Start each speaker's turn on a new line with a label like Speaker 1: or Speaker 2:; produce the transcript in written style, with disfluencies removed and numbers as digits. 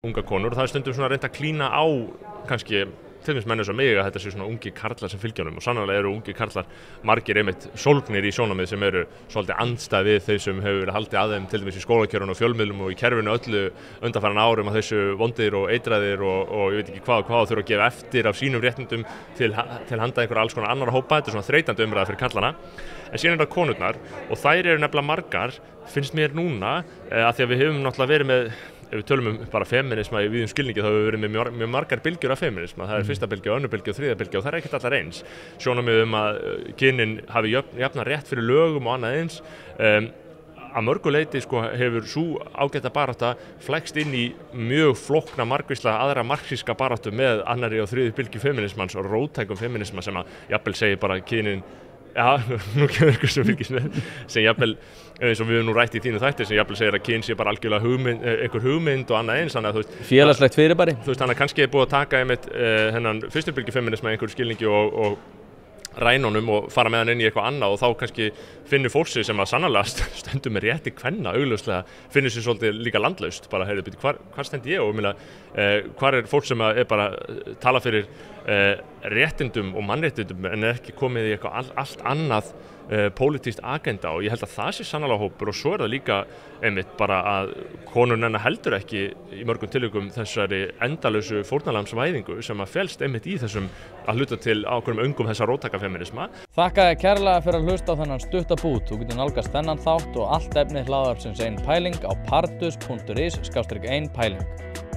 Speaker 1: unga konur og það stundum svona reynt að klína á kannski til dæmis menn eins og mig að þetta sé svona ungi karlar sem fylgja honum og sannarlega eru ungi karlar margir einmitt sólgnir í sjónarmið sem eru svolítið andstæð við þau sem hefur verið haldið að þeim til dæmis í skólakjörun og fjölmiðlum og í kerfinu öllu undanfarin árum að þessu vondir og eitraðir og ég veit ekki hvað þurfa að gefa eftir af sínum réttindum til handa einhverja alls konar annar hópa, þetta er svona þreytandi umræða fyrir karlana. En síðan það konurnar og þær eru nefnilega margar, finnst mér núna, að því að við hefum náttúrulega verið með ef við tölum bara feminisma í víðum skilningi þá hefur við verið með mjög margar bylgjur af feminisma. Það fyrsta bylgja, önnur bylgja og þriðja bylgja og það ekkert allar eins. Sjónarmið að kynin hafi jafnan rétt fyrir lögum og annað eins. Að mörgu leyti hefur sú ágæta barátta flækst inn í mjög flókna margvíslega aðra marxíska baráttu með annarri og þriðju bylgju feminismans og róttækum feminisma sem að jafnvel segir bara kynin nú kemur eitthvað sem fylgist með sem jafnvel, eins og við höfum nú rætt í þínu þætti sem jafnvel segir að kyn sé bara algjörlega einhver hugmynd og annað eins þannig að
Speaker 2: félagslegt fyrirbæri
Speaker 1: þannig að kannski er búið að taka einmitt hennan fyrstur bylgju feminisma einhverju skilningi og rænunum og fara með hann inn í eitthvað annað og þá kannski finnur fólk sig sem að sannarlega stundum með rétti kvenna augljóslega finnur sig svolítið líka landlaust bara heyrðu byrju hvar stend ég og hvar er fólk sem er bara tala fyrir réttindum og mannréttindum en ekki komið í eitthvað allt annað pólitískt agenda og ég held að það sé sannarlega hópur og svo er það líka einmitt bara að konur heldur ekki í mörgum tilvikum þessari endalausu fórnarlambsvæðingu sem að felst einmitt í þessum að hluta til ákveðnum öngum þessa róttæka feminisma.
Speaker 2: Þakka þér kærlega fyrir að hlusta á þennan stutta bút. Þú getur nálgast þennan þátt og allt efni hlaðvarpsins Ein pæling á pardus.is/ein pæling.